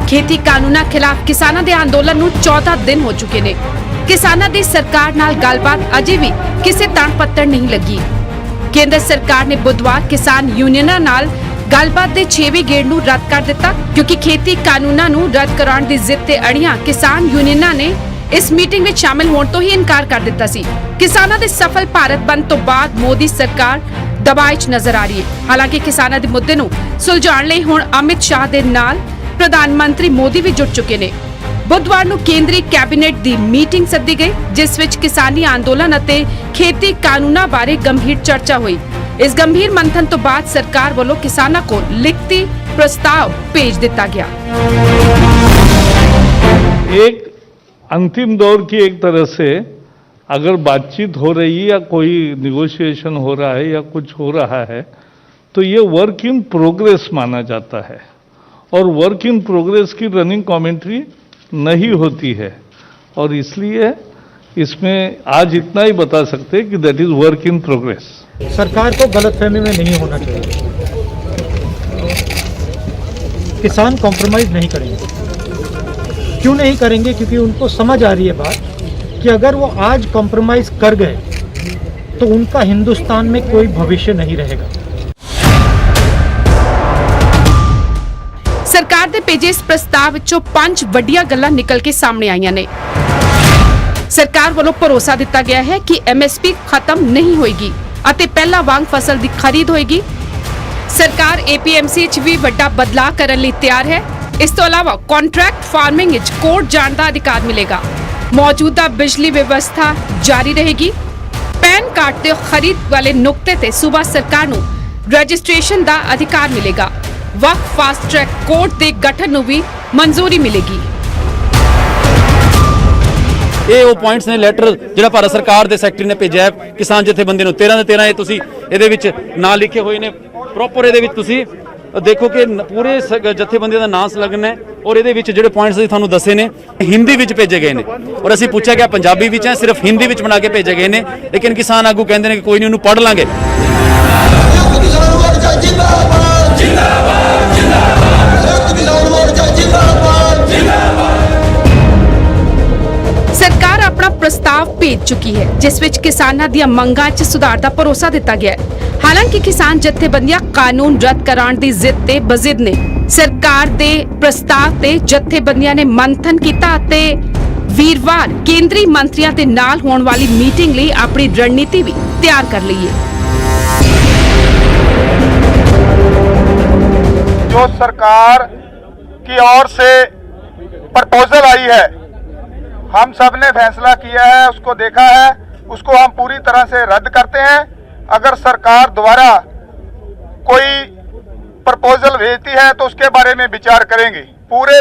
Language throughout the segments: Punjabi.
खेती कानूनां खिलाफ किसानां दे अंदोलन नूं 14 दिन हो चुके ने। किसानां दी सरकार नाल गलबात अजे भी किसी तण पत्तड़ नहीं लगी। केंद्र सरकार ने बुधवार किसान यूनियनां नाल गलबात दे 6वें गेड़ नूं रद्द कर दिता, क्योंकि खेती कानूनां नूं रद्द कराउण दी जिद ते अड़ियां किसान यूनियनां ने इस मीटिंग में शामिल होने तो ही इनकार कर दिता सी। किसानां दे सफल भारत बंद तो बाद मोदी सरकार दबाव च नजर आ रही है। हालांकि किसानां दे मुद्दे नूं सुलझाउण लई हुण अमित शाह दे नाल प्रधानमंत्री मोदी भी जुट चुके ने। बुधवार नूं केंद्रीय कैबिनेट दी मीटिंग सद्दी गई, जिस विच किसानी आंदोलन अते खेती कानूनां बारे गंभीर चर्चा हुई। इस गंभीर मंथन तो बाद सरकार वालों किसानां को लिखती प्रस्ताव भेज दिता गया। एक अंतिम दौर की एक तरह से अगर बातचीत हो रही है या कोई निगोशिएशन हो रहा है या कुछ हो रहा है तो ये वर्क इन प्रोग्रेस माना जाता है, और वर्क इन प्रोग्रेस की रनिंग कमेंट्री नहीं होती है, और इसलिए इसमें आज इतना ही बता सकते हैं कि that is work in progress. सरकार को गलतफहमी में नहीं होना चाहिए। किसान कॉम्प्रोमाइज नहीं करेंगे। क्यों नहीं करेंगे? क्योंकि उनको समझ आ रही है बात कि अगर वो आज कॉम्प्रोमाइज कर गए तो उनका हिंदुस्तान में कोई भविष्य नहीं रहेगा। सरकार दे भेजे इस प्रस्ताव विचों 5 वड्डियां गल्लां निकल के सामने आईयां ने। सरकार वालों भरोसा दिता गया है कि एमएसपी खत्म नहीं होएगी अते पहला वांग फसल दी खरीद होएगी। सरकार एपीएमसी च भी वड्डा बदलाव करन लई तैयार है। इस तो अलावा कॉन्ट्रैक्ट फार्मिंग विच कोर्ट जाण दा अधिकार मिलेगा। मौजूदा बिजली व्यवस्था जारी रहेगी। पैन कार्ड ते खरीद वाले नुक्ते ते सूबा सरकार नूं रजिस्ट्रेशन दा अधिकार मिलेगा। वक्फ फास्ट ट्रैक कोर्ट दे गठन नूं भी मंजूरी मिलेगी। ਇਹ ਉਹ ਪੁਆਇੰਟਸ ਨੇ ਲੈਟਰ ਜਿਹੜਾ ਭਾਰਤ ਸਰਕਾਰ ਦੇ ਸੈਕਟਰੀ ਨੇ ਭੇਜਿਆ ਹੈ ਕਿਸਾਨ ਜਥੇਬੰਦੀ ਨੂੰ 13 ਦੇ 13 ਇਹ ਤੁਸੀਂ ਇਹਦੇ ਵਿੱਚ ਨਾਂ ਲਿਖੇ ਹੋਏ ਨੇ ਪ੍ਰੋਪਰ। ਇਹਦੇ ਵਿੱਚ ਤੁਸੀਂ ਦੇਖੋ ਕਿ ਪੂਰੇ ਜਥੇਬੰਦੀ ਦਾ ਨਾਂ ਸੰਲਗਨ ਹੈ, ਔਰ ਇਹਦੇ ਵਿੱਚ ਜਿਹੜੇ ਪੁਆਇੰਟਸ ਅਸੀਂ ਤੁਹਾਨੂੰ ਦੱਸੇ ਨੇ ਹਿੰਦੀ ਵਿੱਚ ਭੇਜੇ ਗਏ ਨੇ, ਔਰ ਅਸੀਂ ਪੁੱਛਿਆ ਕਿ ਪੰਜਾਬੀ ਵਿੱਚ ਹੈ, ਸਿਰਫ ਹਿੰਦੀ ਵਿੱਚ ਬਣਾ ਕੇ ਭੇਜੇ ਗਏ ਨੇ। ਲੇਕਿਨ ਕਿਸਾਨ ਆਗੂ ਕਹਿੰਦੇ ਨੇ ਕਿ ਕੋਈ ਨਹੀਂ, ਉਹਨੂੰ ਪੜ੍ਹ ਲਾਂਗੇ। सरकार अपना प्रस्ताव भेज चुकी है, जिस विच किसानां दी मंगां च सुधार दा भरोसा दिता गया है। हालांकि किसान जथेबंदियां कानून रद्द कराउण दी जिद ते बजिद ने। सरकार दे प्रस्ताव ते जथेबंदियां ने मंथन कीता ते वीरवार केंद्रीय मंत्रियों के नाल होने वाली मीटिंग लई अपनी रणनीति भी तैयार कर ली है। जो सरकार की ओर से प्रपोजल आई है, हम सब ने फैसला किया है, उसको देखा है, उसको हम पूरी तरह से रद्द करते हैं। अगर सरकार दोबारा कोई प्रपोजल भेजती है तो उसके बारे में विचार करेंगे। पूरे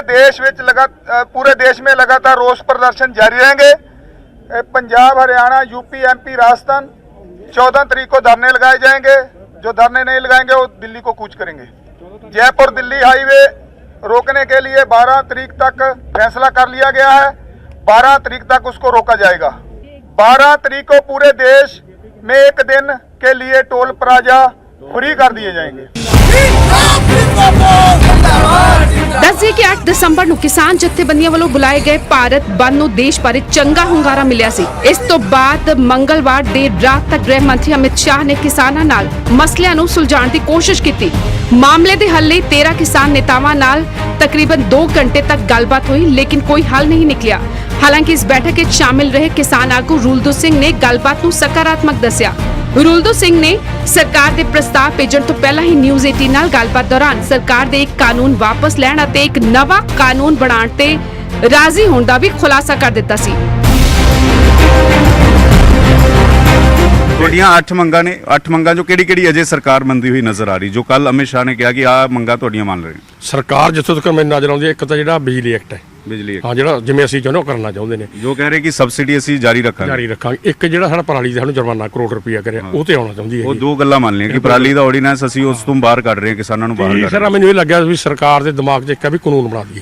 देश में लगातार रोष प्रदर्शन जारी रहेंगे। पंजाब, हरियाणा, यूपी, एमपी, राजस्थान 14 तारीख को धरने लगाए जाएंगे। जो धरने नहीं लगाएंगे वो दिल्ली को कूच करेंगे। जयपुर दिल्ली हाईवे रोकने के लिए 12 तारीख तक फैसला कर लिया गया है। 12 तारीख तक उसको रोका जाएगा। 12 तारीख को पूरे देश में एक दिन के लिए टोल प्लाजा फ्री कर दिए जाएंगे। दस कि 8 दिसंबर ਨੂੰ किसान जथेबंदियां ਵੱਲੋਂ बुलाए गए भारत बंद ਨੂੰ देश भर चंगा ਹੁੰਗਾਰਾ ਮਿਲਿਆ ਸੀ। ਇਸ ਤੋਂ ਬਾਅਦ ਮੰਗਲਵਾਰ ਦੇਰ ਰਾਤ ਤੱਕ ਗ੍ਰਹਿ ਮੰਤਰੀ ਅਮਿਤ ਸ਼ਾਹ ਨੇ ਕਿਸਾਨਾਂ ਨਾਲ ਮਸਲਿਆਂ ਨੂੰ ਸੁਲਝਾਉਣ ਦੀ ਕੋਸ਼ਿਸ਼ ਕੀਤੀ। ਮਾਮਲੇ ਦੇ ਹੱਲ ਲਈ 13 ਕਿਸਾਨ नेतावां ਨਾਲ तकरीबन 2 घंटे तक गलबात हुई, लेकिन कोई हल नहीं निकलिया। हालांकि इस बैठक में शामिल रहे किसान आगू रुलदू सिंह ने गलबात नूं सकारात्मक दस्सिया। रुलदू सिंह ने सरकार दे प्रस्ताव भेजण तो पहला ही न्यूज़ 18 नाल गलबात दौरान सरकार दे एक कानून वापस लैण अते एक नवा कानून बनाउण ते राजी होण दा भी खुलासा कर दिता सी। ਤੁਹਾਡੀਆਂ 8 ਮੰਗਾਂ ਨੇ, 8 ਮੰਗਾਂ ਚੋਂ ਕਿਹੜੀ ਅਜੇ ਸਰਕਾਰ ਮੰਨਦੀ ਹੋਈ ਨਜ਼ਰ ਆ ਰਹੀ, ਜੋ ਕੱਲ ਅਮਿਤ ਸ਼ਾਹ ਨੇ ਕਿਹਾ ਕਿ ਆਹ ਮੰਗਾਂ ਤੁਹਾਡੀਆਂ ਮੰਨ ਰਹੇ? ਸਰਕਾਰ ਜਿੱਥੋਂ ਤੱਕ ਮੈਨੂੰ ਨਜ਼ਰ ਆਉਂਦੀ ਹੈ, ਇੱਕ ਤਾਂ ਜਿਹੜਾ ਬਿਜਲੀ ਐਕਟ ਹੈ, ਬਿਜਲੀ ਹਾਂ ਜਿਹੜਾ ਜਿਵੇਂ ਅਸੀਂ ਚਾਹੁੰਦੇ ਉਹ ਕਰਨਾ ਚਾਹੁੰਦੇ ਨੇ, ਜੋ ਕਹਿ ਰਹੇ ਕਿ ਸਬਸਿਡੀ ਅਸੀਂ ਜਾਰੀ ਰੱਖਾਂਗੇ। ਇੱਕ ਜਿਹੜਾ ਸਾਡਾ ਪਰਾਲੀ ਦਾ ਸਾਨੂੰ ਜੁਰਮਾਨਾ ਕਰੋੜ ਰੁਪਈਆ ਕਰਿਆ ਉਹ ਤੇ ਆਉਣਾ ਚਾਹੁੰਦੀ ਹੈ। ਉਹ ਦੋ ਗੱਲਾਂ ਮੰਨ ਲਈਆਂ ਕਿ ਪਰਾਲੀ ਦਾ ਆਰਡੀਨੈਂਸ ਅਸੀਂ ਉਸ ਤੋਂ ਬਾਹਰ ਕੱਢ ਰਹੇ ਹਾਂ, ਕਿਸਾਨਾਂ ਨੂੰ ਬਾਹਰ ਕੱਢ ਰਹੇ ਹਾਂ। ਸਰ ਮੈਨੂੰ ਇਹ ਲੱਗਿਆ ਵੀ ਸਰਕਾਰ ਦੇ ਦਿਮਾਗ 'ਚ ਇੱਕ ਹੈ ਵੀ ਕਾਨੂੰਨ ਬਣਾ ਦਈਏ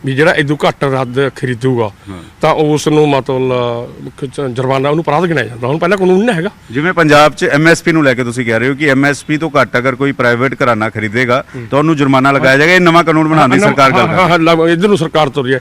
ਵੀ ਜਿਹੜਾ ਇਦੋਂ ਘੱਟ ਰੱਦ ਖਰੀਦੂਗਾ ਤਾਂ ਉਸ ਨੂੰ ਮਤਲਬ ਜੁਰਮਾਨਾ ਉਹਨੂੰ ਅਪਰਾਧ ਗਿਣਿਆ ਜਾਂਦਾ। ਹੁਣ ਪਹਿਲਾਂ ਕਾਨੂੰਨ ਨਹੀਂ ਹੈਗਾ। ਜਿਵੇਂ ਪੰਜਾਬ 'ਚ ਐਮਐਸਪੀ ਨੂੰ ਲੈ ਕੇ ਤੁਸੀਂ ਕਹਿ ਰਹੇ ਹੋ ਕਿ ਐਮਐਸਪੀ ਤੋਂ ਘੱਟ ਅਗਰ ਕੋਈ ਪ੍ਰਾਈਵੇਟ ਘਰਾਨਾ ਖਰੀਦੇਗਾ ਤਾਂ ਉਹਨੂੰ ਜੁਰਮਾਨਾ ਲਗਾਇਆ ਜਾਏਗਾ। ਇਹ ਨਵਾਂ ਕਾਨੂੰਨ ਬਣਾਉਣ ਦੀ ਸਰਕਾਰ ਗੱਲ ਕਰ ਰਹੀ ਹੈ। ਇੱਧਰ ਨੂੰ ਸਰਕਾਰ ਤੁਰ ਰਹੀ ਹੈ।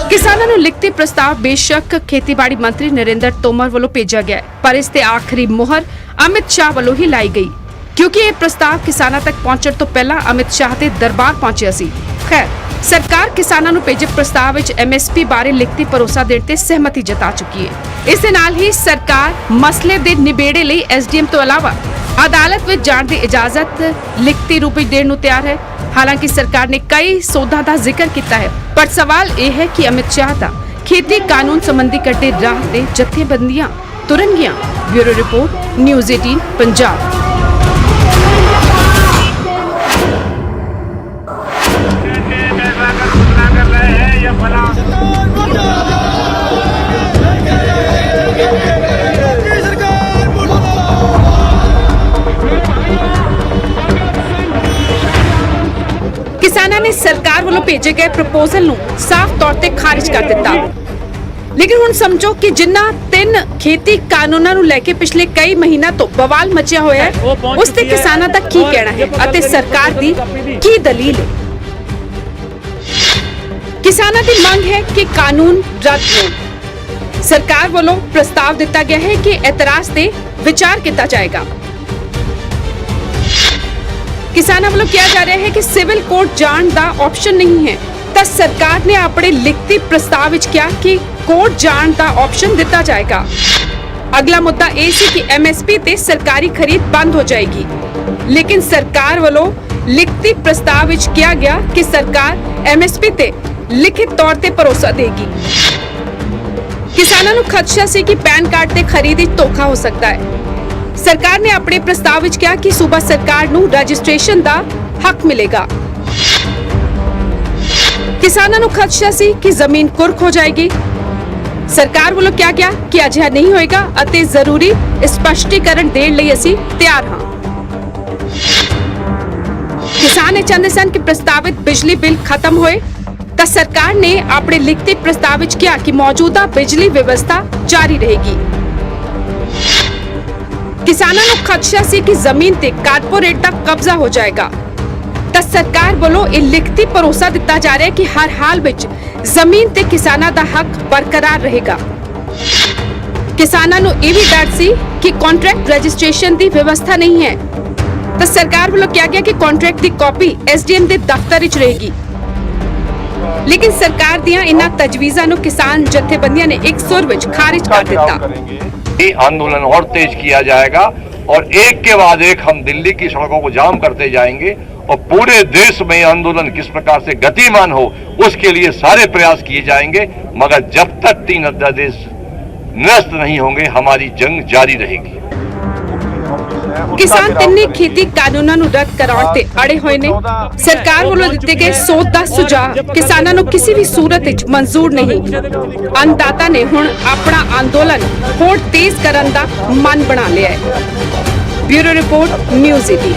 ਕਿਸਾਨਾਂ ਨੂੰ ਲਿਖਤੀ ਪ੍ਰਸਤਾਵ ਬੇਸ਼ੱਕ ਖੇਤੀਬਾੜੀ ਮੰਤਰੀ ਨਰਿੰਦਰ ਤੋਮਰ ਵੱਲੋਂ ਭੇਜਿਆ ਗਿਆ ਹੈ, ਪਰ ਇਸ ਤੇ ਆਖਰੀ ਮੁਹਰ ਅਮਿਤ ਸ਼ਾਹ ਵੱਲੋਂ ਹੀ ਲਾਈ ਗਈ, ਕਿਉਂਕਿ ਇਹ ਪ੍ਰਸਤਾਵ ਕਿਸਾਨਾਂ ਤੱਕ ਪਹੁੰਚਣ ਤੋਂ ਪਹਿਲਾਂ ਅਮਿਤ ਸ਼ਾਹ ਦੇ ਦਰਬਾਰ ਪਹੁੰਚਿਆ ਸੀ। ਖੈਰ, ਸਰਕਾਰ ਕਿਸਾਨਾਂ ਨੂੰ ਭੇਜੇ ਪ੍ਰਸਤਾਵ ਵਿੱਚ ਐਮਐਸਪੀ ਬਾਰੇ ਲਿਖਤੀ ਭਰੋਸਾ ਦੇਣ ਤੇ ਸਹਿਮਤੀ ਜਤਾ ਚੁੱਕੀ ਹੈ। ਇਸ ਦੇ ਨਾਲ ਹੀ ਸਰਕਾਰ ਮਸਲੇ ਦੇ ਨਿਬੇੜੇ ਲਈ ਐਸਡੀਐਮ ਤੋਂ ਇਲਾਵਾ ਅਦਾਲਤ ਵਿੱਚ ਜਾਣ ਦੀ ਇਜਾਜ਼ਤ ਲਿਖਤੀ ਰੂਪ ਵਿੱਚ ਦੇਣ ਨੂੰ ਤਿਆਰ ਹੈ। ਹਾਲਾਂਕਿ ਸਰਕਾਰ ਨੇ ਕਈ ਸੋਧਾਂ ਦਾ ਜ਼ਿਕਰ ਕੀਤਾ ਹੈ, ਪਰ ਸਵਾਲ ਇਹ ਹੈ ਕਿ ਅਮਿਤ ਸ਼ਾਹ ਦਾ ਖੇਤੀ ਕਾਨੂੰਨ ਸੰਬੰਧੀ ਕੱਢੇ ਰਾਹ ਤੇ ਜਥੇਬੰਦੀਆਂ ਤੁਰਨਗੀਆਂ। Bureau report, news 18 Punjab. ਕਿਸਾਨਾਂ ਨੇ ਸਰਕਾਰ ਵੱਲੋਂ ਭੇਜੇ ਗਏ ਪ੍ਰਪੋਜ਼ਲ ਨੂੰ ਸਾਫ਼ ਤੌਰ ਤੇ ਖਾਰਿਜ ਕਰ ਦਿੱਤਾ। ਲੇਕਿਨ ਹੁਣ ਸਮਝੋ ਕਿ ਜਿਨ੍ਹਾਂ 3 ਖੇਤੀ ਕਾਨੂੰਨਾਂ ਨੂੰ ਲੈ ਕੇ ਪਿਛਲੇ ਕਈ ਮਹੀਨਿਆਂ ਤੋਂ ਬਵਾਲ ਮਚਿਆ ਹੋਇਆ ਹੈ, ਉਸ ਤੇ ਕਿਸਾਨਾਂ ਦਾ ਕੀ ਕਹਿਣਾ ਹੈ ਅਤੇ ਸਰਕਾਰ ਦੀ ਕੀ ਦਲੀਲ ਹੈ। ਕਿਸਾਨਾਂ ਦੀ ਮੰਗ ਹੈ ਕਿ ਕਾਨੂੰਨ ਰੱਦ ਹੋਣ। ਸਰਕਾਰ ਵੱਲੋਂ ਪ੍ਰਸਤਾਵ ਦਿੱਤਾ ਗਿਆ ਹੈ ਕਿ ਇਤਰਾਜ਼ ਤੇ ਵਿਚਾਰ ਕੀਤਾ ਜਾਏਗਾ। ਕਿਸਾਨਾਂ ਵੱਲੋਂ ਕਿਹਾ ਜਾ ਰਿਹਾ ਹੈ ਕਿ ਸਿਵਲ ਕੋਰਟ ਜਾਣ ਦਾ ਆਪਸ਼ਨ ਨਹੀਂ ਹੈ, ਤਾਂ ਸਰਕਾਰ ਨੇ ਆਪਣੇ ਲਿਖਤੀ ਪ੍ਰਸਤਾਵ ਵਿੱਚ ਕਿਹਾ ਕਿ ਕੋਰਟ ਜਾਣ ਦਾ ਆਪਸ਼ਨ ਦਿੱਤਾ ਜਾਏਗਾ। ਅਗਲਾ ਮੁੱਦਾ ਇਹ ਸੀ ਕਿ ਐਮਐਸਪੀ ਤੇ ਸਰਕਾਰੀ ਖਰੀਦ ਬੰਦ ਹੋ ਜਾਏਗੀ, ਲੇਕਿਨ ਸਰਕਾਰ ਵੱਲੋਂ ਲਿਖਤੀ ਪ੍ਰਸਤਾਵ ਵਿੱਚ ਕਿਹਾ ਗਿਆ ਕਿ ਸਰਕਾਰ ਐਮਐਸਪੀ ਤੇ ਲਿਖਿਤ ਤੌਰ ਤੇ ਭਰੋਸਾ ਦੇਗੀ। ਕਿਸਾਨਾਂ ਨੂੰ ਖਦਸ਼ਾ ਸੀ ਕਿ ਪੈਨ ਕਾਰਡ ਤੇ ਖਰੀਦ ਵਿੱਚ ਧੋਖਾ ਹੋ ਸਕਦਾ ਹੈ। ਸਰਕਾਰ ਨੇ ਆਪਣੇ ਪ੍ਰਸਤਾਵ ਵਿੱਚ ਕਿਹਾ ਕਿ ਸੂਬਾ ਸਰਕਾਰ ਨੂੰ ਰਜਿਸਟ੍ਰੇਸ਼ਨ ਦਾ ਹੱਕ ਮਿਲੇਗਾ। ਕਿਸਾਨਾਂ ਨੂੰ ਖਦਸ਼ਾ ਸੀ ਕਿ ਜ਼ਮੀਨ ਕੁਰਕ ਹੋ ਜਾਏਗੀ। ਸਰਕਾਰ ਵੱਲੋਂ ਕਿਹਾ ਗਿਆ ਕਿ ਅਜਿਹਾ ਨਹੀਂ ਹੋਏਗਾ ਅਤੇ ਜ਼ਰੂਰੀ ਸਪਸ਼ਟੀਕਰਨ ਦੇਣ ਲਈ ਅਸੀਂ ਤਿਆਰ ਹਾਂ। ਕਿਸਾਨ ਇਹ ਚਾਹੁੰਦੇ ਸਨ ਕਿ ਪ੍ਰਸਤਾਵਿਤ ਬਿਜਲੀ ਬਿੱਲ ਖਤਮ ਹੋਏ, ਤਾਂ ਸਰਕਾਰ ਨੇ ਆਪਣੇ ਲਿਖਤੀ ਪ੍ਰਸਤਾਵ ਵਿੱਚ ਕਿਹਾ ਕਿ ਮੌਜੂਦਾ ਬਿਜਲੀ ਵਿਵਸਥਾ ਜਾਰੀ ਰਹੇਗੀ। ਕਿਸਾਨਾਂ ਨੂੰ ਖਦਸ਼ਾ ਸੀ ਕਿ ਜ਼ਮੀਨ ਤੇ ਕਾਰਪੋਰੇਟ ਦਾ ਕਬਜ਼ਾ ਹੋ ਜਾਏਗਾ, ਤਾਂ ਸਰਕਾਰ ਵੱਲੋਂ ਇਹ ਲਿਖਤੀ ਭਰੋਸਾ ਦਿੱਤਾ ਜਾ ਰਿਹਾ ਹੈ ਕਿ ਹਰ ਹਾਲ ਵਿੱਚ ਜ਼ਮੀਨ ਤੇ ਕਿਸਾਨਾਂ ਦਾ ਹੱਕ ਬਰਕਰਾਰ ਰਹੇਗਾ। ਕਿਸਾਨਾਂ ਨੂੰ ਇਹ ਵੀ ਡਰ ਸੀ ਕਿ ਕੰਟਰੈਕਟ ਰਜਿਸਟ੍ਰੇਸ਼ਨ ਦੀ ਵਿਵਸਥਾ ਨਹੀਂ ਹੈ, ਤਾਂ ਸਰਕਾਰ ਵੱਲੋਂ ਕਿਹਾ ਗਿਆ ਕਿ ਕੰਟਰੈਕਟ ਦੀ ਕਾਪੀ ਐਸਡੀਐਮ ਦੇ ਦਫ਼ਤਰ ਵਿੱਚ ਰਹੇਗੀ। ਲੇਕਿਨ ਸਰਕਾਰ ਦੀਆਂ ਇਨ੍ਹਾਂ ਤਜਵੀਜ਼ਾਂ ਨੂੰ ਕਿਸਾਨ ਜਥੇਬੰਦੀਆਂ ਨੇ ਇੱਕ ਸੁਰ ਵਿੱਚ ਖਾरिज कर ਦਿੱਤਾ। आंदोलन और तेज किया जाएगा और एक के बाद एक हम दिल्ली की सड़कों को जाम करते जाएंगे और पूरे देश में आंदोलन किस प्रकार से गतिमान हो उसके लिए सारे प्रयास किए जाएंगे, मगर जब तक 3 अध्यादेश निरस्त नहीं होंगे हमारी जंग जारी रहेगी। किसान ਤਿੰਨੇ ਖੇਤੀ ਕਾਨੂੰਨਾਂ ਨੂੰ ਰੱਦ ਕਰਾਉਣ ਤੇ ਅੜੇ ਹੋਏ ਨੇ। ਸਰਕਾਰ ਵੱਲੋਂ ਦਿੱਤੇ ਗਏ ਸੋਧ ਦਾ ਸੁਝਾਅ ਕਿਸਾਨਾਂ ਨੂੰ ਕਿਸੇ ਵੀ ਸੂਰਤ ਵਿੱਚ ਮਨਜ਼ੂਰ ਨਹੀਂ। ਅੰਨਦਾਤਾ ਨੇ ਹੁਣ ਆਪਣਾ ਅੰਦੋਲਨ ਹੋਰ ਤੇਜ਼ ਕਰਨ ਦਾ ਮਨ ਬਣਾ ਲਿਆ ਹੈ। Bureau report, news 18।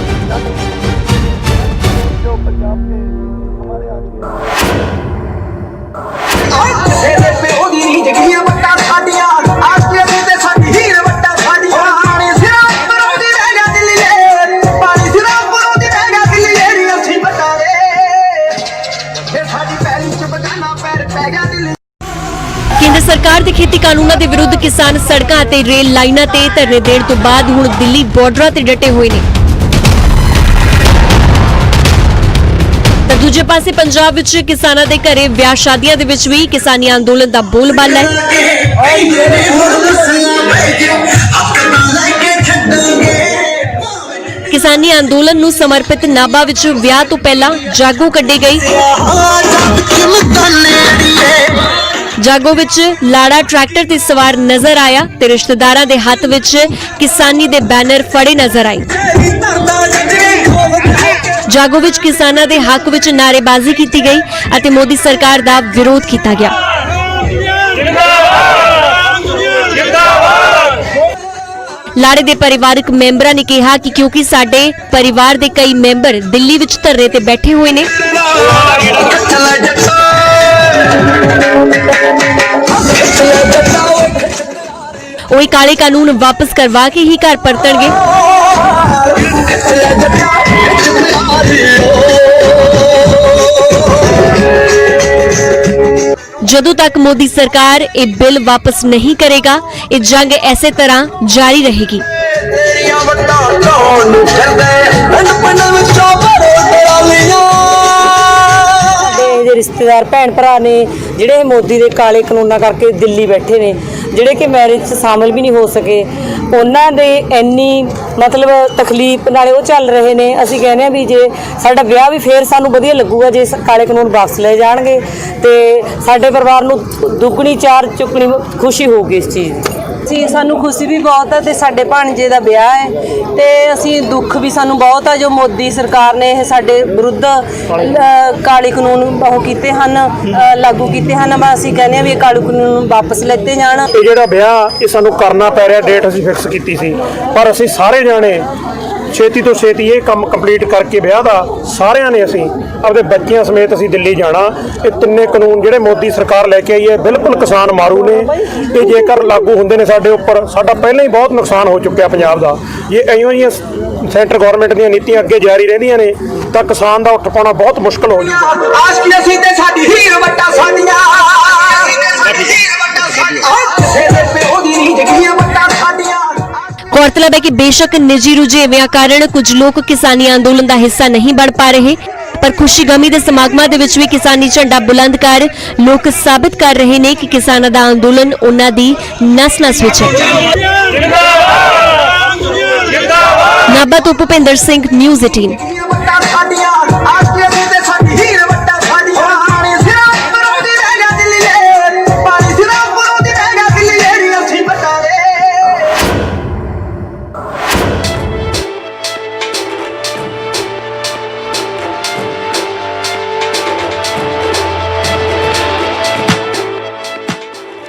ਕੇਂਦਰ ਸਰਕਾਰ ਦੇ ਖੇਤੀ ਕਾਨੂੰਨਾਂ ਦੇ ਵਿਰੁੱਧ ਕਿਸਾਨ ਸੜਕਾਂ ਅਤੇ ਰੇਲ ਲਾਈਨਾਂ ਤੇ ਧਰਨੇ ਦੇਣ ਤੋਂ ਬਾਅਦ ਹੁਣ ਦਿੱਲੀ ਬਾਰਡਰਾਂ ਤੇ ਡਟੇ ਹੋਏ ਨੇ। ਤਾਂ ਦੂਜੇ ਪਾਸੇ ਪੰਜਾਬ ਵਿੱਚ ਕਿਸਾਨਾਂ ਦੇ ਘਰੇ ਵਿਆਹ ਸ਼ਾਦੀਆਂ ਦੇ ਵਿੱਚ ਵੀ ਕਿਸਾਨੀ ਅੰਦੋਲਨ ਦਾ ਬੋਲਬਾਲਾ ਹੈ। ਕਿਸਾਨੀ ਅੰਦੋਲਨ ਨੂੰ ਸਮਰਪਿਤ ਨਾਭਾ ਵਿੱਚ ਵਿਆਹ ਤੋਂ ਪਹਿਲਾਂ ਜਾਗੋ ਕੱਢੀ ਗਈ। ਜਾਗੋ ਵਿੱਚ ਲਾੜਾ ਟਰੈਕਟਰ ਤੇ ਸਵਾਰ ਨਜ਼ਰ ਆਇਆ ਤੇ ਰਿਸ਼ਤੇਦਾਰਾਂ ਦੇ ਹੱਥ ਵਿੱਚ ਕਿਸਾਨੀ ਦੇ ਬੈਨਰ ਫੜੇ ਨਜ਼ਰ ਆਏ। ਜਾਗੋ ਵਿੱਚ ਕਿਸਾਨਾਂ ਦੇ ਹੱਕ ਵਿੱਚ ਨਾਅਰੇਬਾਜ਼ੀ ਕੀਤੀ ਗਈ ਅਤੇ ਮੋਦੀ ਸਰਕਾਰ ਦਾ ਵਿਰੋਧ ਕੀਤਾ ਗਿਆ। ਲਾੜੇ ਦੇ ਪਰਿਵਾਰਕ ਮੈਂਬਰਾਂ ਨੇ ਕਿਹਾ ਕਿ ਕਿਉਂਕਿ ਸਾਡੇ ਪਰਿਵਾਰ ਦੇ ਕਈ ਮੈਂਬਰ ਦਿੱਲੀ ਵਿੱਚ ਧਰਨੇ ਤੇ ਬੈਠੇ ਹੋਏ ਨੇ, ਉਹ ਇਹ ਕਾਲੇ ਕਾਨੂੰਨ ਵਾਪਸ ਕਰਵਾ ਕੇ ਹੀ ਘਰ ਪਰਤਣਗੇ। ਜਦੋਂ ਤੱਕ ਮੋਦੀ ਸਰਕਾਰ ਇਹ ਬਿੱਲ ਵਾਪਸ ਨਹੀਂ ਕਰੇਗਾ, ਇਹ ਜੰਗ ਐਸੇ ਤਰ੍ਹਾਂ ਜਾਰੀ ਰਹੇਗੀ। ਦੇ ਰਿਸ਼ਤੇਦਾਰ ਭੈਣ ਭਰਾ ਨੇ ਜਿਹੜੇ ਮੋਦੀ ਦੇ ਕਾਲੇ ਕਾਨੂੰਨਾਂ ਕਰਕੇ ਦਿੱਲੀ ਬੈਠੇ ਨੇ, ਜਿਹੜੇ ਕਿ ਮੈਰਿਜ 'ਚ ਸ਼ਾਮਲ ਵੀ ਨਹੀਂ ਹੋ ਸਕੇ, ਉਹਨਾਂ ਦੇ ਇੰਨੀ ਮਤਲਬ ਤਕਲੀਫ ਨਾਲੇ ਉਹ ਚੱਲ ਰਹੇ ਨੇ। ਅਸੀਂ ਕਹਿੰਦੇ ਹਾਂ ਵੀ ਜੇ ਸਾਡਾ ਵਿਆਹ ਵੀ ਫੇਰ ਸਾਨੂੰ ਵਧੀਆ ਲੱਗੂਗਾ ਜੇ ਕਾਲੇ ਕਾਨੂੰਨ ਵਾਪਸ ਲਏ ਜਾਣਗੇ, ਤੇ ਸਾਡੇ ਪਰਿਵਾਰ ਨੂੰ ਦੁੱਗਣੀ ਚਾਰ ਚੁੱਕਣੀ ਖੁਸ਼ੀ ਹੋਊਗੀ ਇਸ ਚੀਜ਼ ਦੀ। ਜੀ ਸਾਨੂੰ ਖੁਸ਼ੀ ਵੀ ਬਹੁਤ ਹੈ ਤੇ ਸਾਡੇ ਭਾਣਜੇ ਦਾ ਵਿਆਹ ਹੈ, ਤੇ ਅਸੀਂ ਦੁੱਖ ਵੀ ਸਾਨੂੰ ਬਹੁਤ ਹੈ ਜੋ ਮੋਦੀ ਸਰਕਾਰ ਨੇ ਇਹ ਸਾਡੇ ਵਿਰੁੱਧ ਕਾਲੇ ਕਾਨੂੰਨ ਉਹ ਕੀਤੇ ਹਨ, ਲਾਗੂ ਕੀਤੇ ਹਨ। ਅਸੀਂ ਕਹਿੰਦੇ ਹਾਂ ਵੀ ਇਹ ਕਾਲੇ ਕਾਨੂੰਨ ਵਾਪਸ ਲੈਤੇ ਜਾਣ। ਇਹ ਜਿਹੜਾ ਵਿਆਹ ਇਹ ਸਾਨੂੰ ਕਰਨਾ ਪੈ ਰਿਹਾ, ਡੇਟ ਅਸੀਂ ਫਿਕਸ ਕੀਤੀ ਸੀ, ਪਰ ਅਸੀਂ ਸਾਰੇ ਜਾਣੇ ਛੇਤੀ ਤੋਂ ਛੇਤੀ ਇਹ ਕੰਮ ਕੰਪਲੀਟ ਕਰਕੇ ਵਿਆਹ ਦਾ ਸਾਰਿਆਂ ਨੇ ਅਸੀਂ ਆਪਦੇ ਬੱਚਿਆਂ ਸਮੇਤ ਅਸੀਂ ਦਿੱਲੀ ਜਾਣਾ। ਇਹ ਤਿੰਨੇ ਕਾਨੂੰਨ ਜਿਹੜੇ ਮੋਦੀ ਸਰਕਾਰ ਲੈ ਕੇ ਆਈ ਹੈ ਬਿਲਕੁਲ ਕਿਸਾਨ ਮਾਰੂ ਨੇ। ਇਹ ਜੇਕਰ ਲਾਗੂ ਹੁੰਦੇ ਨੇ ਸਾਡੇ ਉੱਪਰ, ਸਾਡਾ ਪਹਿਲਾਂ ਹੀ ਬਹੁਤ ਨੁਕਸਾਨ ਹੋ ਚੁੱਕਿਆ ਪੰਜਾਬ ਦਾ। ਜੇ ਇਉਂ ਜਿਹੀਆਂ ਸੈਂਟਰ ਗਵਰਨਮੈਂਟ ਦੀਆਂ ਨੀਤੀਆਂ ਅੱਗੇ ਜਾਰੀ ਰਹਿੰਦੀਆਂ ਨੇ ਤਾਂ ਕਿਸਾਨ ਦਾ ਉੱਠ ਪਾਉਣਾ ਬਹੁਤ ਮੁਸ਼ਕਲ ਹੋ ਜਾਊਗਾ। ਆਸ਼ਕੀ ਅਸੀਂ ਤੇ ਸਾਡੀ ਹੀਰ ਵੱਟਾ ਸਾਡੀਆਂ गौरतलब है कि बेशक निजी रुझेविਆਂ ਕਾਰਨ ਕੁਝ ਲੋਕ ਕਿਸਾਨੀ ਅੰਦੋਲਨ ਦਾ ਹਿੱਸਾ ਨਹੀਂ ਬਣ ਪਾ ਰਹੇ, ਪਰ ਖੁਸ਼ੀ ਗਮੀ ਦੇ ਸਮਾਗਮਾਂ ਦੇ ਵਿੱਚ ਵੀ ਕਿਸਾਨੀ ਝੰਡਾ ਬੁਲੰਦ ਕਰ ਲੋਕ ਸਾਬਿਤ ਕਰ ਰਹੇ ਨੇ ਕਿ ਕਿਸਾਨਾਂ ਦਾ ਅੰਦੋਲਨ ਉਹਨਾਂ ਦੀ ਨਸ-ਨਸ ਵਿੱਚ ਹੈ। ਨਾਭਾ ਤੋਂ ਭੁਪਿੰਦਰ ਸਿੰਘ, ਨਿਊਜ਼ 18।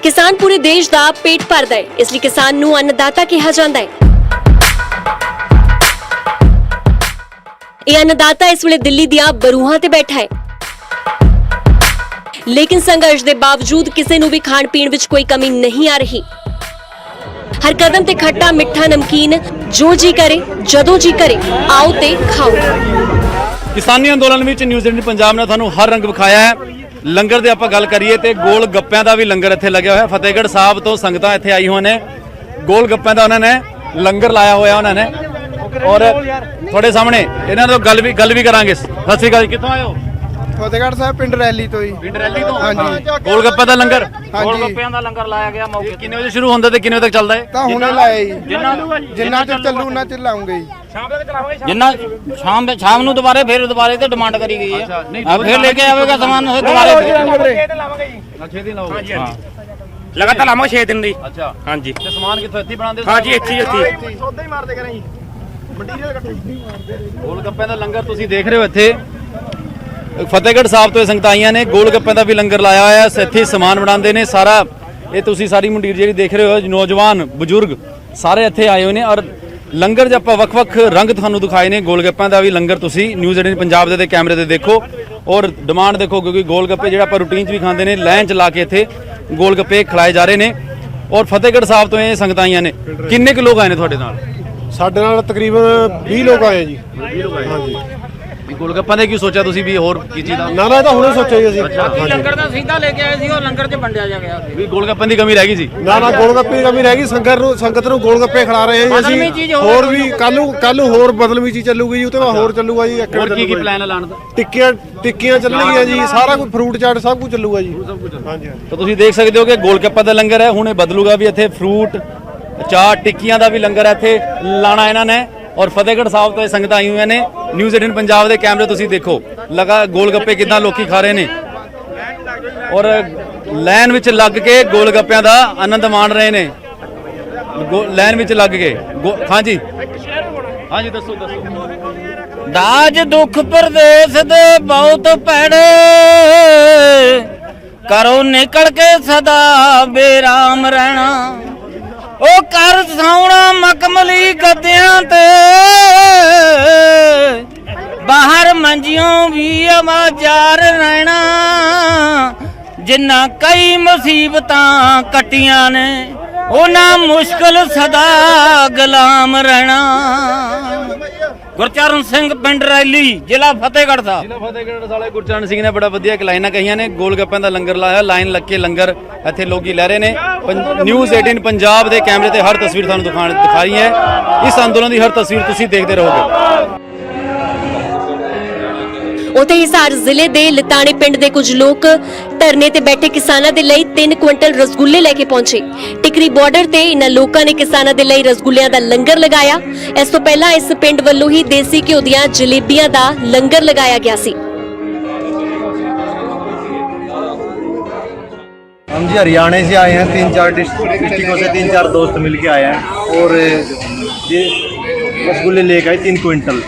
किसान पूरे देश का पेट भरदा है, इसलिए किसान नूं अन्नदाता कहा जाता है। यह अन्नदाता इस वेले दिल्ली दियां बरूहां ते बैठा है, लेकिन संघर्ष के बावजूद किसी नूं भी खाण पीण विच कोई कमी नहीं आ रही। हर कदम ते खट्टा मिठा नमकीन जो जी करे जदों जी करे आओ ते खाओ। किसानी अंदोलन में न्यूज़ 18 पंजाब ने थानू हर रंग विखाया है। लंगर ਦੀ ਆਪਾਂ ਗੱਲ ਕਰੀਏ ਤੇ ਗੋਲ ਗੱਪਿਆਂ ਦਾ ਵੀ ਲੰਗਰ ਇੱਥੇ ਲੱਗਿਆ ਹੋਇਆ। ਫਤਿਹਗੜ੍ਹ ਸਾਹਿਬ ਤੋਂ ਸੰਗਤਾਂ ਇੱਥੇ ਆਈ ਹੋਈਆਂ ਨੇ, ਗੋਲ ਗੱਪਿਆਂ ਦਾ ਉਹਨਾਂ ਨੇ ਲੰਗਰ ਲਾਇਆ ਹੋਇਆ ਉਹਨਾਂ ਨੇ। ਔਰ ਤੁਹਾਡੇ ਸਾਹਮਣੇ ਇਹਨਾਂ ਤੋਂ ਗੱਲ ਵੀ ਕਰਾਂਗੇ। ਸਤਿ ਸ਼੍ਰੀ ਅਕਾਲ ਜੀ, ਕਿੱਥੋਂ ਆਏ ਹੋ? ਫਤਿਹਗੜ੍ਹ ਸਾਹਿਬ ਪਿੰਡ ਰੈਲੀ ਤੋਂ ਜੀ। ਪਿੰਡ ਰੈਲੀ ਤੋਂ? ਹਾਂਜੀ। ਗੋਲ ਗੱਪਿਆਂ ਦਾ ਲੰਗਰ? ਗੋਲ ਗੱਪਿਆਂ ਦਾ ਲੰਗਰ ਲਾਇਆ ਗਿਆ ਮੌਕੇ। ਕਿੰਨੇ ਵਜੇ ਸ਼ੁਰੂ ਹੁੰਦਾ ਤੇ ਕਿੰਨੇ ਵਜੇ ਤੱਕ ਚੱਲਦਾ ਹੈ? ਤਾਂ ਹੁਣੇ ਲਾਇਆ ਜੀ, ਜਿੰਨਾ ਚਿਰ ਚੱਲੂ ਉਹਨਾਂ ਚਿਰ ਲਾਉਂਗੇ ਜੀ। ਜਿੰਨਾ ਸ਼ਾਮ ਨੂੰ ਦੁਬਾਰੇ ਤੇ ਡਿਮਾਂਡ ਕਰੀ ਗਈ ਹੈ। ਫਿਰ ਲੈ ਕੇ ਆਵੇਗਾ ਸਮਾਨ ਦੁਬਾਰੇ 6 ਦਿਨ ਲਾਓਗੇ? ਹਾਂ, ਲਗਾਤਾਰ ਲਾਵਾਂਗੇ 6 ਦਿਨ ਦੀ। ਅੱਛਾ, ਹਾਂਜੀ। ਤੇ ਸਮਾਨ ਕਿੱਥੋਂ ਇੱਥੇ ਬਣਾਉਂਦੇ ਹੋ? ਹਾਂਜੀ, ਇੱਥੇ ਸੌਦਾ ਹੀ ਮਾਰਦੇ ਕਰਾਂ ਜੀ, ਮਟੀਰੀਅਲ ਇਕੱਠੇ। ਗੋਲ ਗੱਪਿਆਂ ਦਾ ਲੰਗਰ ਤੁਸੀਂ ਦੇਖ ਰਹੇ ਹੋ ਇੱਥੇ ਫਤਿਹਗੜ੍ਹ ਸਾਹਿਬ ਤੋਂ ਸੰਗਤਾਂ ਆਈਆਂ ਨੇ। ਗੋਲ ਗੱਪਿਆਂ ਦਾ ਵੀ ਲੰਗਰ ਲਾਇਆ ਹੋਇਆ ਹੈ, ਇੱਥੇ ਸਮਾਨ ਬਣਾਉਂਦੇ ਨੇ ਸਾਰਾ। ਇਹ ਤੁਸੀਂ ਸਾਰੀ ਮੰਡੀਰ ਜਿਹੜੀ ਦੇਖ ਰਹੇ ਹੋ, ਨੌਜਵਾਨ ਬਜ਼ੁਰਗ ਸਾਰੇ ਇੱਥੇ ਆਏ ਹੋਏ ਨੇ। ਔਰ ਲੰਗਰ 'ਚ ਆਪਾਂ ਵੱਖ-ਵੱਖ ਰੰਗ ਤੁਹਾਨੂੰ ਦਿਖਾਏ ਨੇ। ਗੋਲ ਗੱਪਿਆਂ ਦਾ ਵੀ ਲੰਗਰ ਤੁਸੀਂ ਨਿਊਜ਼ 18 ਪੰਜਾਬ ਦੇ ਕੈਮਰੇ ਤੇ ਦੇਖੋ ਔਰ ਡਿਮਾਂਡ ਦੇਖੋ, ਕਿਉਂਕਿ ਗੋਲ ਗੱਪੇ ਜਿਹੜਾ ਆਪਾਂ ਰੂਟੀਨ 'ਚ ਵੀ ਖਾਂਦੇ ਨੇ, ਲਾਈਨ 'ਚ ਲਾ ਕੇ ਇੱਥੇ ਗੋਲ ਗੱਪੇ ਖਿਲਾਏ ਜਾ ਰਹੇ ਨੇ। ਔਰ ਫਤਿਹਗੜ੍ਹ ਸਾਹਿਬ ਤੋਂ ਇਹ ਸੰਗਤਾਂ ਆਈਆਂ ਨੇ। ਕਿੰਨੇ ਕੁ ਲੋਕ ਆਏ ਨੇ ਤੁਹਾਡੇ ਨਾਲ? ਸਾਡੇ ਨਾਲ ਤਕਰੀਬਨ 20 ਲੋਕ ਆਏ ਜੀ। 20 ਲੋਕ ਆਏ। ਹਾਂਜੀ। ਗੋਲਗੱਪਾਂ ਦੇ ਕੀ ਸੋਚਿਆ ਤੁਸੀਂ ਵੀ ਹੋਰ ਕੀ ਚੀਜ਼ ਦਾ? ਨਾ ਤਾਂ ਹੁਣੇ ਸੋਚਿਆ ਜੀ ਅਸੀਂ। ਲੰਗਰ ਦਾ ਸਿੱਧਾ ਲੈ ਕੇ ਆਏ ਸੀ, ਉਹ ਲੰਗਰ 'ਚ ਵੰਡਿਆ ਜਾ ਗਿਆ ਵੀ ਗੋਲਗੱਪਾਂ ਦੀ ਕਮੀ ਰਹਿ ਗਈ ਸੀ? ਨਾ ਗੋਲਗੱਪੇ ਦੀ ਕਮੀ ਰਹਿ ਗਈ। ਸੰਗਤ ਨੂੰ ਗੋਲਗੱਪੇ ਖਿਲਾ ਰਹੇ ਹਾਂ ਅਸੀਂ। ਹੋਰ ਵੀ ਕੱਲ ਨੂੰ ਹੋਰ ਬਦਲਵੀਂ ਚੀਜ਼ ਚੱਲੂਗੀ ਜੀ, ਉਹ ਤੋਂ ਬਾਅਦ ਹੋਰ ਚੱਲੂਗਾ ਜੀ। ਹੋਰ ਕੀ ਪਲਾਨ ਹੈ ਲਾਣ ਦਾ? ਟਿੱਕੀਆਂ ਚੱਲਣਗੀਆਂ ਜੀ, ਸਾਰਾ ਕੁਝ ਫਰੂਟ ਚਾਟ ਸਭ ਕੁਝ ਚੱਲੂਗਾ ਜੀ। ਹਾਂਜੀ। ਤਾਂ ਤੁਸੀਂ ਦੇਖ ਸਕਦੇ ਹੋ ਕਿ ਗੋਲਗੱਪਾ ਦਾ ਲੰਗਰ ਹੈ, ਹੁਣ ਇਹ ਬਦਲੂਗਾ ਵੀ। ਇੱਥੇ ਫਰੂਟ ਚਾਟ ਟਿੱਕੀਆਂ ਦਾ ਵੀ ਲੰਗਰ ਹੈ ਇੱਥੇ ਲਾਣਾ ਇਹਨਾਂ ਨੇ। ਔਰ ਫਤਿਹਗੜ੍ਹ ਸਾਹਿਬ ਤੋਂ ਇਹ ਸੰਗਤਾਂ ਆਈ ਹੋਈਆਂ ਨੇ। ਨਿਊਜ਼ 18 ਪੰਜਾਬ ਦੇ ਕੈਮਰੇ ਤੁਸੀਂ ਦੇਖੋ ਲਗਾ ਗੋਲ ਗੱਪੇ ਕਿੱਦਾਂ ਲੋਕੀ ਖਾ ਰਹੇ ਨੇ ਔਰ ਲਾਈਨ ਵਿੱਚ ਲੱਗ ਕੇ ਗੋਲ ਗੱਪਿਆਂ ਦਾ ਆਨੰਦ ਮਾਣ ਰਹੇ ਨੇ। ਲਾਈਨ ਵਿੱਚ ਲੱਗ ਕੇ ਹਾਂਜੀ ਦੱਸੋ। ਦਾਜ ਦੁੱਖ ਪਰਦੇਸ ਦੇ ਬਹੁਤ ਭੈੜੇ, ਕਰੋ ਨਿਕਲ ਕੇ ਸਦਾ ਬੇਰਾਮ ਰਹਿਣਾ। ਉਹ ਕਰ ਸੌਣਾ ਮਕਮਲੀ ਗੱਦਿਆਂ ਤੇ ਬਾਹਰ ਮੰਜਿਓਂ ਵੀ ਆਵਾਜ਼ਾਰ ਰਹਿਣਾ ਜਿੰਨਾ ਕਈ ਮੁਸੀਬਤਾਂ ਕੱਟੀਆਂ ਨੇ ਉਹਨਾਂ ਮੁਸ਼ਕਲ ਸਦਾ ਗੁਲਾਮ ਰਹਿਣਾ। ਗੁਰਚਰਨ ਸਿੰਘ ਪਿੰਡ ਰੈਲੀ ਜ਼ਿਲ੍ਹਾ ਫਤਿਹਗੜ੍ਹ ਸਾਹਿਬ। ਜ਼ਿਲ੍ਹਾ ਫਤਿਹਗੜ੍ਹ ਸਾਲੇ ਗੁਰਚਰਨ ਸਿੰਘ ਨੇ ਬੜਾ ਵਧੀਆ ਲਾਈਨਾਂ ਕਹੀਆਂ ਨੇ। ਗੋਲ ਗੱਪਿਆਂ ਦਾ ਲੰਗਰ ਲਾਇਆ, ਲਾਈਨ ਲੱਗ ਕੇ ਲੰਗਰ ਇੱਥੇ ਲੋਕੀ ਲੈ ਰਹੇ ਨੇ। ਨਿਊਜ਼ 18 ਪੰਜਾਬ ਦੇ ਕੈਮਰੇ ਤੇ ਹਰ ਤਸਵੀਰ ਤੁਹਾਨੂੰ ਦਿਖਾ ਰਹੀ ਹੈ। ਇਸ ਅੰਦੋਲਨ ਦੀ ਹਰ ਤਸਵੀਰ ਤੁਸੀਂ ਦੇਖਦੇ ਰਹੋਗੇ। ਉੱਥੇ ਹਿਸਾਰ ਜ਼ਿਲ੍ਹੇ ਦੇ ਲਤਾਣੇ ਪਿੰਡ ਦੇ ਕੁਝ ਲੋਕ ਧਰਨੇ ਤੇ ਬੈਠੇ ਕਿਸਾਨਾਂ ਦੇ ਲਈ 3 ਕੁਇੰਟਲ ਰਸਗੁੱਲੇ ਲੈ ਕੇ ਪਹੁੰਚੇ। ਟਿਕਰੀ ਬਾਰਡਰ ਤੇ ਇਹਨਾਂ ਲੋਕਾਂ ਨੇ ਕਿਸਾਨਾਂ ਦੇ ਲਈ ਰਸਗੁੱਲਿਆਂ ਦਾ ਲੰਗਰ ਲਗਾਇਆ। ਇਸ ਤੋਂ ਪਹਿਲਾਂ ਇਸ ਪਿੰਡ ਵੱਲੋਂ ਹੀ ਦੇਸੀ ਘਿਓ ਦੀਆਂ ਜਲੇਬੀਆਂ ਦਾ ਲੰਗਰ ਲਗਾਇਆ ਗਿਆ ਸੀ। हम जी हरियाणा से आए हैं, 3-4 डिस्ट्रिक्टों से 3-4 दोस्त मिलके आए हैं और ये रसगुल्ले लेकर आए 3 क्विंटल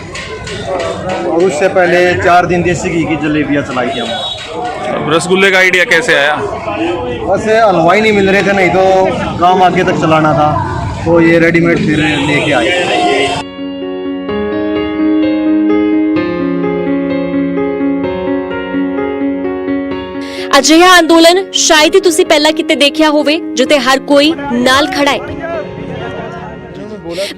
और उससे पहले 4 दिन देसी घी की जलेबियाँ चलाई थी हम। रसगुल्ले का आइडिया कैसे आया? बस हलवाई नहीं मिल रहे थे, नहीं तो गांव आगे तक चलाना था, तो ये रेडीमेड फिर लेके आए। ਅਜਿਹਾ ਅੰਦੋਲਨ ਸ਼ਾਇਦ ਹੀ ਤੁਸੀਂ ਪਹਿਲਾਂ ਕਿਤੇ ਦੇਖਿਆ ਹੋਵੇ ਜਿੱਥੇ ਹਰ ਕੋਈ ਨਾਲ ਖੜਾ ਹੈ।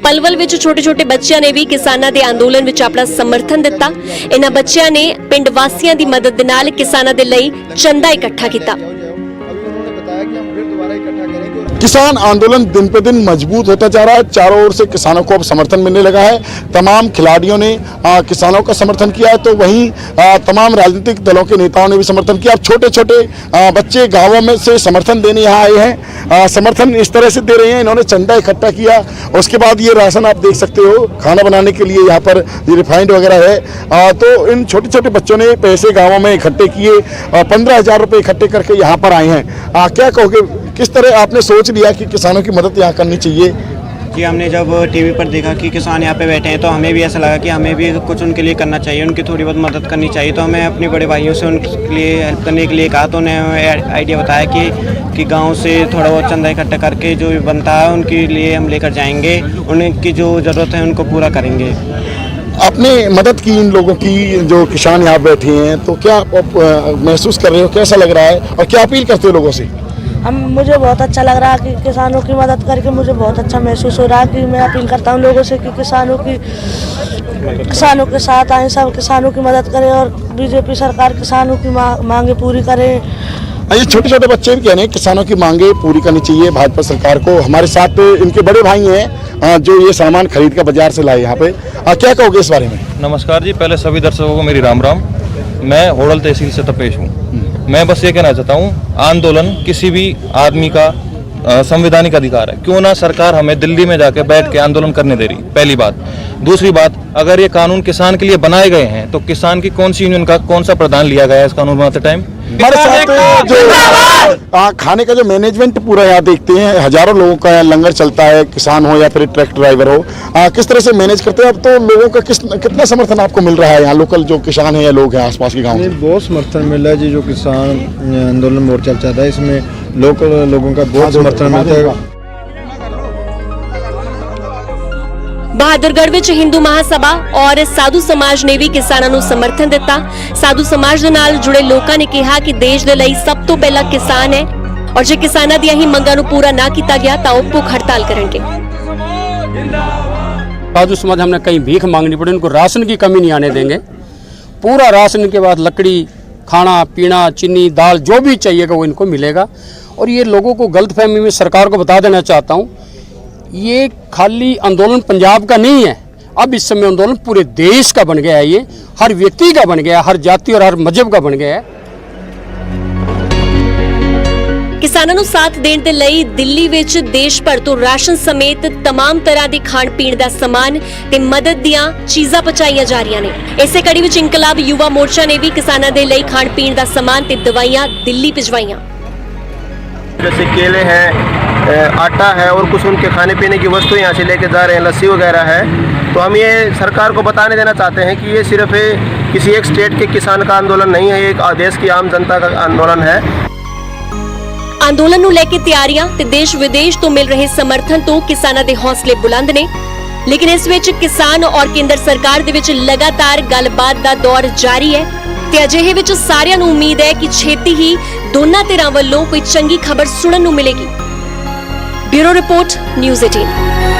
ਪਲਵਲ ਵਿੱਚ ਛੋਟੇ-ਛੋਟੇ ਬੱਚਿਆਂ ਨੇ ਵੀ ਕਿਸਾਨਾਂ ਦੇ ਅੰਦੋਲਨ ਵਿੱਚ ਆਪਣਾ ਸਮਰਥਨ ਦਿੱਤਾ। ਇਹਨਾਂ ਬੱਚਿਆਂ ਨੇ ਪਿੰਡ ਵਾਸੀਆਂ ਦੀ ਮਦਦ ਦੇ ਨਾਲ ਕਿਸਾਨਾਂ ਦੇ ਲਈ ਚੰਦਾ ਇਕੱਠਾ ਕੀਤਾ। किसान आंदोलन दिन पे दिन मजबूत होता जा रहा है। चारों ओर से किसानों को अब समर्थन मिलने लगा है। तमाम खिलाड़ियों ने किसानों का समर्थन किया है, तो वहीं तमाम राजनीतिक दलों के नेताओं ने भी समर्थन किया। अब छोटे छोटे बच्चे गांवों में से समर्थन देने यहाँ आए हैं। समर्थन इस तरह से दे रहे हैं, इन्होंने चंदा इकट्ठा किया। उसके बाद ये राशन आप देख सकते हो, खाना बनाने के लिए यहाँ पर ये रिफाइंड वगैरह है। तो इन छोटे छोटे बच्चों ने पैसे गाँवों में इकट्ठे किए, 15,000 रुपये इकट्ठे करके यहाँ पर आए हैं। क्या कहोगे, किस तरह आपने सोच लिया कि किसानों की मदद यहाँ करनी चाहिए? जी, हमने जब टीवी पर देखा कि किसान यहाँ पे बैठे हैं तो हमें भी ऐसा लगा कि हमें भी कुछ उनके लिए करना चाहिए, उनकी थोड़ी बहुत मदद करनी चाहिए। तो हमें अपने बड़े भाइयों से उनके लिए हेल्प करने के लिए कहा, तो उन्हें आइडिया बताया कि गांव से थोड़ा बहुत चंदा इकट्ठा करके जो बनता है उनके लिए हम लेकर जाएंगे, उनकी जो ज़रूरत है उनको पूरा करेंगे। आपने मदद की इन लोगों की, जो किसान यहाँ बैठे हैं, तो क्या आप महसूस कर रहे हो, कैसा लग रहा है और क्या अपील करते हो लोगों से? मुझे बहुत अच्छा लग रहा है कि किसानों की मदद करके मुझे बहुत अच्छा महसूस हो रहा है कि मैं अपील करता हूँ लोगों से कि किसानों के साथ आए, सब किसानों की मदद करें और बीजेपी सरकार किसानों की मांगे पूरी करे। ये छोटे छोटे बच्चे भी कह रहे हैं किसानों की मांगे पूरी करनी चाहिए भाजपा सरकार को। हमारे साथ इनके बड़े भाई हैं जो ये सामान खरीद कर बाजार से लाए यहाँ पे। क्या कहोगे इस बारे में? नमस्कार जी, पहले सभी दर्शकों को मेरी राम राम। मैं होडल तहसील से तपेश हूँ। मैं बस ये कहना चाहता हूँ, आंदोलन किसी भी आदमी का संवैधानिक अधिकार है। क्यों ना सरकार हमें दिल्ली में जाके बैठ के आंदोलन करने दे रही, पहली बात। दूसरी बात, अगर ये कानून किसान के लिए बनाए गए हैं तो किसान की कौन सी यूनियन का कौन सा प्रधान लिया गया है इस कानून बनाते टाइम? हमारे साथ जो खाने का जो मैनेजमेंट पूरा यहाँ देखते हैं, हजारों लोगों का यहाँ लंगर चलता है, किसान हो या फिर ट्रक ड्राइवर हो, किस तरह से मैनेज करते हैं? अब तो लोगों का कितना समर्थन आपको मिल रहा है यहाँ, लोकल जो किसान है या लोग हैं आसपास के गाँव में? बहुत समर्थन मिल रहा है जी। जो किसान आंदोलन मोर्चा चल रहा है इसमें लोकल लोगों का बहुत समर्थन मिलता है। ਬਹਾਦਰਗੜ੍ਹ ਵਿੱਚ ਹਿੰਦੂ ਮਹਾਸਭਾ ਔਰ ਸਾਧੂ ਸਮਾਜ ਨੇ ਵੀ ਕਿਸਾਨਾਂ ਨੂੰ ਸਮਰਥਨ ਦਿੱਤਾ। ਸਾਧੂ ਸਮਾਜ ਦੇ ਨਾਲ ਜੁੜੇ ਲੋਕਾਂ ਨੇ ਕਿਹਾ ਕਿ ਦੇਸ਼ ਦੇ ਲਈ ਸਭ ਤੋਂ ਪਹਿਲਾਂ ਕਿਸਾਨ ਹੈ ਔਰ ਜੇ ਕਿਸਾਨਾਂ ਦੀਆਂ ਹੀ ਮੰਗਾਂ ਨੂੰ ਪੂਰਾ ਨਾ ਕੀਤਾ ਗਿਆ ਤਾਂ ਉਹ ਭੁੱਖ ਹੜਤਾਲ ਕਰਨਗੇ। साधु समाज हमने कहीं भीख मांगनी पड़ी, उनको राशन की कमी नहीं आने देंगे। पूरा राशन के बाद लकड़ी, खाना पीना, चीनी, दाल जो भी चाहिएगा वो इनको मिलेगा। और ये लोगों को गलतफहमी में सरकार को बता देना चाहता हूँ, ये खाली आंदोलन पंजाब का नहीं है, अब इस समय आंदोलन पूरे देश का बन गया है। ये हर व्यक्ति का बन गया है, हर जाति और हर मजहब का बन गया है। ਕਿਸਾਨਾਂ ਨੂੰ ਸਾਥ ਦੇਣ ਦੇ ਲਈ ਦਿੱਲੀ ਵਿੱਚ ਦੇਸ਼ ਭਰ ਤੋਂ ਰਾਸ਼ਨ ਸਮੇਤ तमाम ਤਰ੍ਹਾਂ ਦੇ ਖਾਣ ਪੀਣ ਦਾ ਸਮਾਨ ਤੇ ਮਦਦ ਦੀਆਂ ਚੀਜ਼ਾਂ ਪਹੁੰਚਾਈਆਂ ਜਾ ਰਹੀਆਂ ਨੇ। ਇਸੇ ਕੜੀ ਵਿੱਚ ਇਨਕਲਾਬ ਯੁਵਾ ਮੋਰਚਾ ਨੇ ਵੀ ਕਿਸਾਨਾਂ ਦੇ ਲਈ ਖਾਣ ਪੀਣ ਦਾ ਸਮਾਨ ਤੇ ਦਵਾਈਆਂ ਦਿੱਲੀ ਭਿਜਵਾਈਆਂ। जैसे केले हैं, आटा है और कुछ उनके खाने पीने की वस्तु यहाँ से लेके जा रहे हैं, लस्सी वगैरह है। तो हम ये सरकार को बताने देना चाहते हैं कि ये सिर्फ किसी एक स्टेट के किसान का आंदोलन नहीं है, ये एक देश की आम जनता का आंदोलन है। ਅੰਦੋਲਨ ਨੂੰ ਲੈ ਕੇ ਤਿਆਰੀਆਂ ਤੇ ਦੇਸ਼ ਵਿਦੇਸ਼ ਤੋਂ ਮਿਲ ਰਹੇ ਸਮਰਥਨ ਤੋਂ ਕਿਸਾਨਾਂ ਦੇ ਹੌਸਲੇ ਬੁਲੰਦ ਨੇ, ਲੇਕਿਨ ਇਸ ਵਿੱਚ ਕਿਸਾਨ ਔਰ ਕੇਂਦਰ ਸਰਕਾਰ ਦੇ ਵਿੱਚ ਲਗਾਤਾਰ ਗੱਲਬਾਤ ਦਾ ਦੌਰ ਜਾਰੀ ਹੈ ਤੇ ਅਜਿਹੇ ਵਿੱਚ ਸਾਰਿਆਂ ਨੂੰ ਉਮੀਦ ਹੈ ਕਿ ਛੇਤੀ ਹੀ ਦੋਨਾਂ ਧਿਰਾਂ ਵੱਲੋਂ ਕੋਈ ਚੰਗੀ ਖਬਰ ਸੁਣਨ ਨੂੰ ਮਿਲੇਗੀ। Bureau report, news 18।